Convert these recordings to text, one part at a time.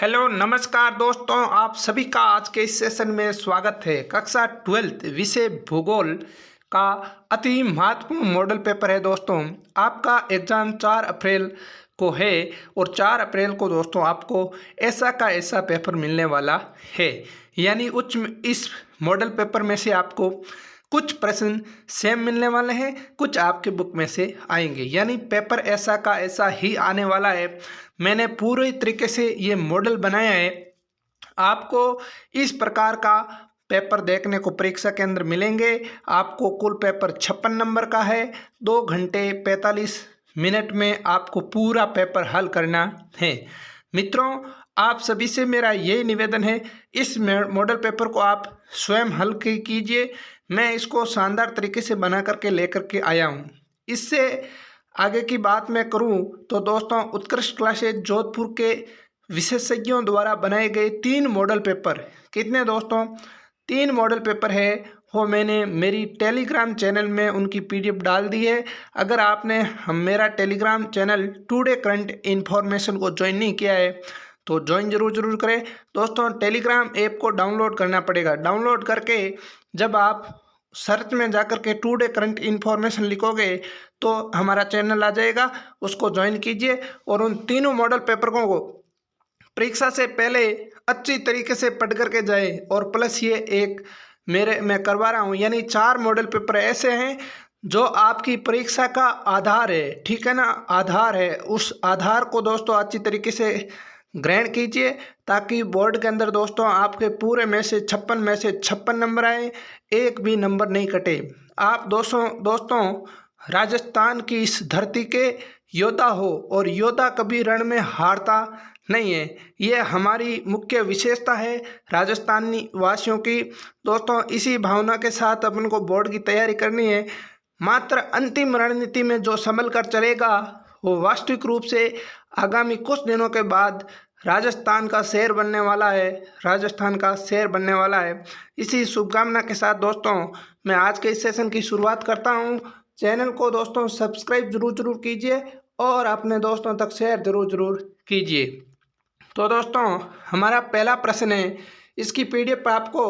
Hello नमस्कार दोस्तों, आप सभी का आज के इस सेशन में स्वागत है। कक्षा 12 विषय भूगोल का अति महत्वपूर्ण मॉडल पेपर है दोस्तों। आपका एग्ज़ाम 4 अप्रैल को है और 4 अप्रैल को दोस्तों आपको ऐसा का ऐसा पेपर मिलने वाला है। यानी इस मॉडल पेपर में से आपको कुछ प्रश्न सेम मिलने वाले हैं, कुछ आपके बुक में से आएंगे। यानी पेपर ऐसा का ऐसा ही आने वाला है। मैंने पूरे तरीके से ये मॉडल बनाया है। आपको इस प्रकार का पेपर देखने को परीक्षा के अंदर मिलेंगे। आपको कुल पेपर 56 नंबर का है। 2 घंटे 45 मिनट में आपको पूरा पेपर हल करना है। मित्रों, आप सभी से मेरा यही निवेदन है, इस मॉडल पेपर को आप स्वयं हल कीजिए। मैं इसको शानदार तरीके से बना करके लेकर के आया हूँ। इससे आगे की बात मैं करूँ तो दोस्तों, उत्कृष्ट क्लासेज जोधपुर के विशेषज्ञों द्वारा बनाए गए 3 मॉडल पेपर, कितने दोस्तों 3 मॉडल पेपर है, वो मैंने मेरी टेलीग्राम चैनल में उनकी पीडीएफ डाल दी है। अगर आपने मेरा Telegram channel today current information को ज्वाइन नहीं किया है तो ज्वाइन जरूर करें दोस्तों। टेलीग्राम ऐप को डाउनलोड करना पड़ेगा। डाउनलोड करके जब आप सर्च में जाकर के टुडे करंट इन्फॉर्मेशन लिखोगे तो हमारा चैनल आ जाएगा, उसको ज्वाइन कीजिए और उन तीनों मॉडल पेपरों को परीक्षा से पहले अच्छी तरीके से पढ़ करके जाए। और प्लस ये एक मैं करवा रहा हूँ, यानी 4 मॉडल पेपर ऐसे हैं जो आपकी परीक्षा का आधार है, ठीक है ना, आधार है। उस आधार को दोस्तों अच्छी तरीके से ग्रहण कीजिए ताकि बोर्ड के अंदर दोस्तों आपके पूरे में से 56 नंबर आए, एक भी नंबर नहीं कटे। आप दोस्तों राजस्थान की इस धरती के योद्धा हो और योद्धा कभी रण में हारता नहीं है। ये हमारी मुख्य विशेषता है राजस्थानी वासियों की। दोस्तों, इसी भावना के साथ अपन को बोर्ड की तैयारी करनी है। मात्र अंतिम रणनीति में जो संभल कर चलेगा वो वास्तविक रूप से आगामी कुछ दिनों के बाद राजस्थान का शेर बनने वाला है, राजस्थान का शेर बनने वाला है। इसी शुभकामना के साथ दोस्तों मैं आज के इस सेशन की शुरुआत करता हूं। चैनल को दोस्तों सब्सक्राइब जरूर कीजिए और अपने दोस्तों तक शेयर जरूर कीजिए। तो दोस्तों, हमारा पहला प्रश्न है, इसकी पीडीएफ आपको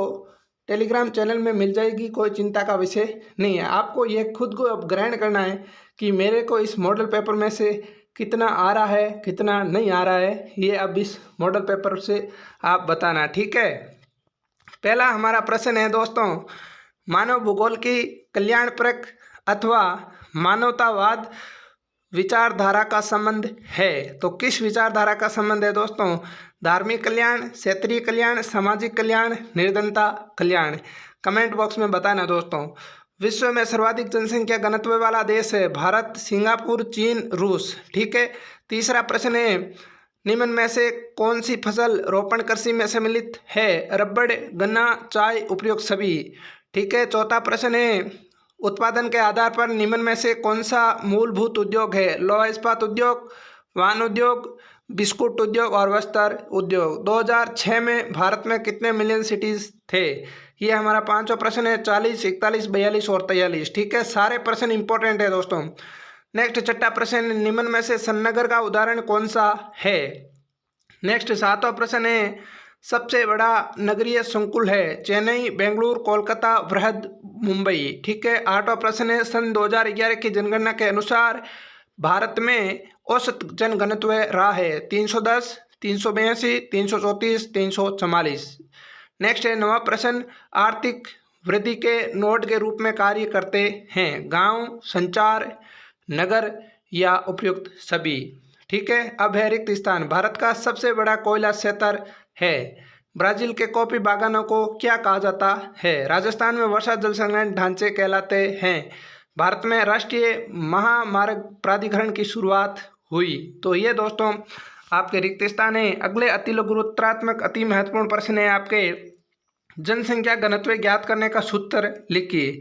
टेलीग्राम चैनल में मिल जाएगी, कोई चिंता का विषय नहीं है। आपको ये खुद को अब ग्रहण करना है कि मेरे को इस मॉडल पेपर में से कितना आ रहा है, कितना नहीं आ रहा है, ये अब इस मॉडल पेपर से आप बताना, ठीक है। पहला हमारा प्रश्न है दोस्तों, मानव भूगोल की कल्याणपरक अथवा मानवतावाद विचारधारा का संबंध है। तो किस विचारधारा का संबंध है दोस्तों? धार्मिक कल्याण, क्षेत्रीय कल्याण, सामाजिक कल्याण, निर्धनता कल्याण। कमेंट बॉक्स में बताना दोस्तों। विश्व में सर्वाधिक जनसंख्या घनत्व वाला देश है भारत, सिंगापुर, चीन, रूस, ठीक है। तीसरा प्रश्न है, निम्न में से कौन सी फसल रोपण कृषि में सम्मिलित है? रबड़, गन्ना, चाय, उपयुक्त सभी, ठीक है। चौथा प्रश्न है, उत्पादन के आधार पर निम्न में से कौन सा मूलभूत उद्योग है? लोहा इस्पात उद्योग, वाहन उद्योग, बिस्कुट उद्योग और वस्त्र उद्योग। 2006 में भारत में कितने मिलियन सिटीज थे? ये हमारा 5वां प्रश्न है। 40, 41, 42 और 43, ठीक है। सारे प्रश्न इंपॉर्टेंट है दोस्तों। नेक्स्ट छठा प्रश्न, निम्न में से सन्नगर का उदाहरण कौन सा है? नेक्स्ट 7वां प्रश्न है, सबसे बड़ा नगरीय संकुल है? चेन्नई, बेंगलुरु, कोलकाता, बृहद, मुंबई, ठीक है। 8वां प्रश्न है, सन 2011 की जनगणना के अनुसार भारत में औसत जनघनत्व रहा है 310, 382, 334, 344। नेक्स्ट है 9वां प्रश्न, आर्थिक वृद्धि के नोड के रूप में कार्य करते हैं? गांव, संचार, नगर या उपयुक्त सभी, ठीक है। अब है रिक्त स्थान। भारत का सबसे बड़ा कोयला क्षेत्र है? ब्राजील के कॉफी बागानों को क्या कहा जाता है? राजस्थान में वर्षा जल संग्रहण ढांचे कहलाते हैं? भारत में राष्ट्रीय महामार्ग प्राधिकरण की शुरुआत हुई? तो ये दोस्तों आपके रिक्त स्थान है। अगले अति लघुत्तरात्मक अति महत्वपूर्ण प्रश्न है आपके, जनसंख्या घनत्व ज्ञात करने का सूत्र लिखिए।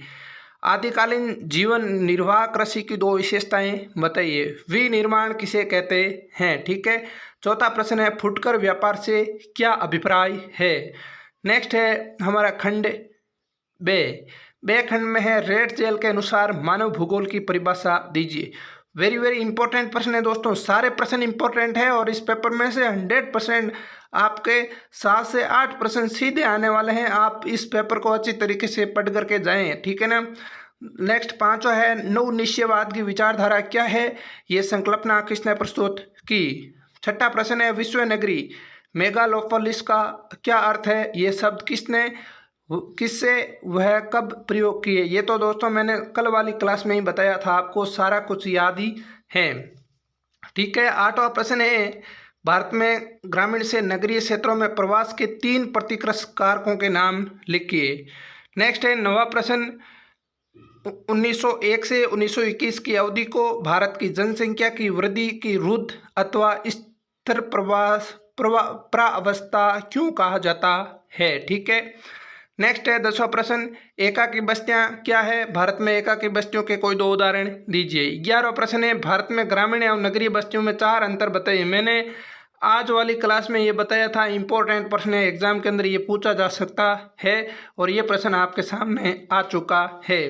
आदिकालीन जीवन निर्वाह कृषि की 2 विशेषताएं बताइए। विनिर्माण किसे कहते हैं? ठीक है। चौथा प्रश्न है, फुटकर व्यापार से क्या अभिप्राय है? नेक्स्ट है हमारा खंड बे खंड में है, रेड जेल के अनुसार मानव भूगोल की परिभाषा दीजिए। वेरी इंपॉर्टेंट प्रश्न है दोस्तों। सारे प्रश्न इंपॉर्टेंट है और इस पेपर में से 100% आपके 7 से 8 प्रश्न सीधे आने वाले हैं। आप इस पेपर को अच्छी तरीके से पढ़ करके जाएं, ठीक है ना। नेक्स्ट 5वां है नवनिश्चयवाद की विचारधारा क्या है, ये संकल्पना किसने प्रस्तुत की। 6ठा प्रश्न है विश्व नगरी मेगालोपोलिस का क्या अर्थ है, ये शब्द किससे वह कब प्रयोग किए। ये तो दोस्तों मैंने कल वाली क्लास में ही बताया था, आपको सारा कुछ याद ही है, ठीक है। 8वां प्रश्न है भारत में ग्रामीण से नगरीय क्षेत्रों में प्रवास के 3 प्रतिकृष्ट कारकों के नाम लिखिए। नेक्स्ट है 9वां प्रश्न 1901 से 1921 की अवधि को भारत की जनसंख्या की वृद्धि की रुद्ध अथवा स्थिर प्रावस्था क्यों कहा जाता है, ठीक है। नेक्स्ट है 10वां प्रश्न एकाकी बस्तियां क्या है, भारत में एकाकी बस्तियों के कोई 2 उदाहरण दीजिए। 11वां प्रश्न है भारत में ग्रामीण एवं नगरीय बस्तियों में 4 अंतर बताइए। मैंने आज वाली क्लास में ये बताया था, इंपॉर्टेंट प्रश्न है, एग्जाम के अंदर ये पूछा जा सकता है और ये प्रश्न आपके सामने आ चुका है।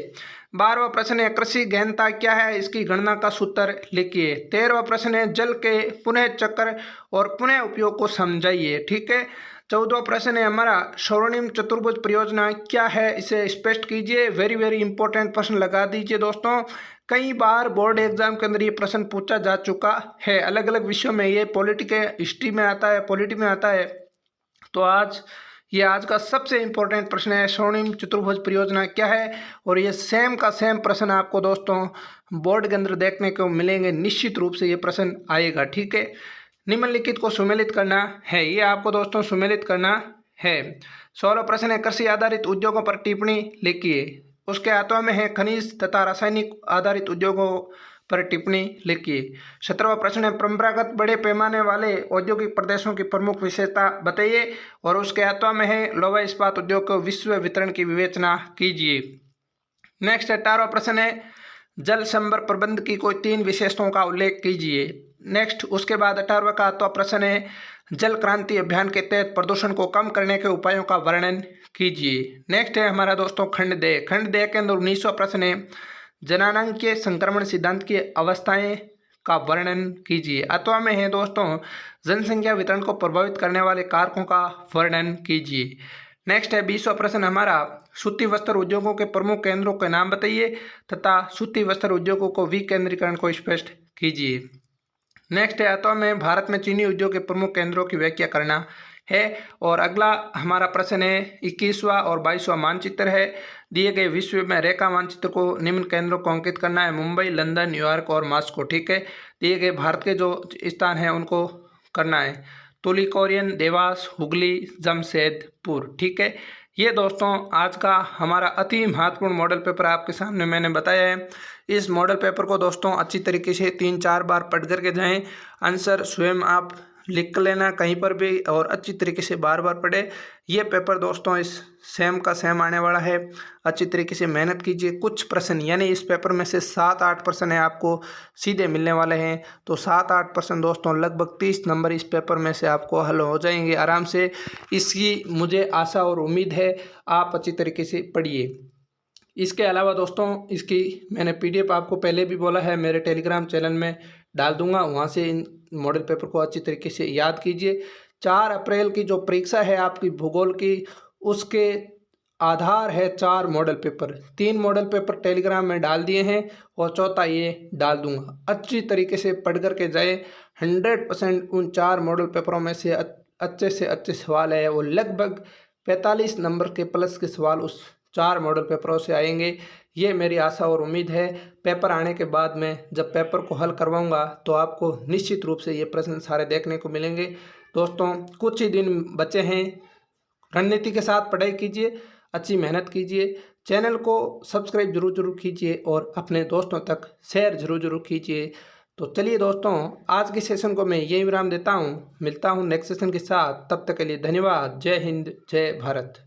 12वां प्रश्न है कृषि गहनता क्या है, इसकी गणना का सूत्र लिखिए। 13वां प्रश्न है जल के पुनः चक्र और पुनः उपयोग को समझाइए, ठीक है। 14वां प्रश्न है हमारा स्वर्णिम चतुर्भुज परियोजना क्या है, इसे स्पष्ट कीजिए। वेरी वेरी इंपॉर्टेंट प्रश्न लगा दीजिए दोस्तों, कई बार बोर्ड एग्जाम के अंदर ये प्रश्न पूछा जा चुका है, अलग अलग विषयों में, ये पॉलिटिकल हिस्ट्री में आता है, पॉलिटी में आता है। तो आज का सबसे इंपॉर्टेंट प्रश्न है स्वर्णिम चतुर्भुज परियोजना क्या है, और ये सेम का सेम प्रश्न आपको दोस्तों बोर्ड के अंदर देखने को मिलेंगे, निश्चित रूप से ये प्रश्न आएगा, ठीक है। निम्नलिखित को सुमेलित करना है, ये आपको दोस्तों सुमेलित करना है। 16वां प्रश्न है कृषि आधारित उद्योगों पर टिप्पणी लिखिए। उसके हाथों में है खनिज तथा रासायनिक आधारित उद्योगों पर टिप्पणी लिखिए। 17वां प्रश्न है परंपरागत बड़े पैमाने वाले औद्योगिक प्रदेशों की प्रमुख विशेषता बताइए, और उसके हाथों में है लोहा इस्पात उद्योग को विश्व वितरण की विवेचना कीजिए। नेक्स्ट 18वां प्रश्न है जल संभर प्रबंध की कोई 3 विशेषताओं का उल्लेख कीजिए। नेक्स्ट उसके बाद 18वां का 8वां प्रश्न है जल क्रांति अभियान के तहत प्रदूषण को कम करने के उपायों का वर्णन कीजिए। नेक्स्ट है हमारा दोस्तों खंड दे के अंदर 19वां प्रश्न है जननांगीय संक्रमण सिद्धांत की अवस्थाएं का वर्णन कीजिए। 8वां में है दोस्तों जनसंख्या वितरण को प्रभावित करने वाले कारकों का वर्णन कीजिए। नेक्स्ट है 20वां प्रश्न हमारा सूती वस्त्र उद्योगों के प्रमुख केंद्रों के नाम बताइए तथा सूती वस्त्र उद्योगों को विकेंद्रीकरण को स्पष्ट कीजिए। नेक्स्ट है 8वां में भारत में चीनी उद्योग के प्रमुख केंद्रों की व्याख्या करना है। और अगला हमारा प्रश्न है 21वां और 22वां मानचित्र है, दिए गए विश्व में रेखा मानचित्र को निम्न केंद्रों को अंकित करना है, मुंबई, लंदन, न्यूयॉर्क और मॉस्को, ठीक है। दिए गए भारत के जो स्थान हैं उनको करना है, तुलिकोरियन, देवास, हुगली, जमशेदपुर, ठीक है। ये दोस्तों आज का हमारा अति महत्वपूर्ण मॉडल पेपर आपके सामने मैंने बताया है। इस मॉडल पेपर को दोस्तों अच्छी तरीके से 3-4 बार पढ़ करके जाएं, आंसर स्वयं आप लिख लेना कहीं पर भी और अच्छी तरीके से बार बार पढ़े। ये पेपर दोस्तों इस सेम का सेम आने वाला है, अच्छी तरीके से मेहनत कीजिए। कुछ प्रश्न यानी इस पेपर में से 7-8 प्रश्न है आपको सीधे मिलने वाले हैं, तो 7-8 प्रश्न दोस्तों लगभग 30 नंबर इस पेपर में से आपको हल हो जाएंगे आराम से। इसकी मुझे आशा और उम्मीद है, आप अच्छी तरीके से पढ़िए। इसके अलावा दोस्तों इसकी मैंने PDF आपको पहले भी बोला है, मेरे टेलीग्राम चैनल में डाल दूंगा, वहाँ से इन मॉडल पेपर को अच्छी तरीके से याद कीजिए। 4 अप्रैल की जो परीक्षा है आपकी भूगोल की, उसके आधार है 4 model paper. 3 model paper Telegram में डाल दिए हैं और चौथा ये डाल दूंगा। अच्छी तरीके से पढ़ करके जाए, 100% उन 4 मॉडल पेपरों में से अच्छे सवाल है, वो लगभग 45 नंबर के प्लस के सवाल उस 4 मॉडल पेपरों से आएंगे, ये मेरी आशा और उम्मीद है। पेपर आने के बाद में जब पेपर को हल करवाऊंगा तो आपको निश्चित रूप से ये प्रश्न सारे देखने को मिलेंगे। दोस्तों कुछ ही दिन बचे हैं, रणनीति के साथ पढ़ाई कीजिए, अच्छी मेहनत कीजिए, चैनल को सब्सक्राइब जरूर कीजिए और अपने दोस्तों तक शेयर जरूर कीजिए। तो चलिए दोस्तों आज के सेशन को मैं यही विराम देता हूँ, मिलता हूँ नेक्स्ट सेशन के साथ, तब तक के लिए धन्यवाद। जय हिंद, जय भारत।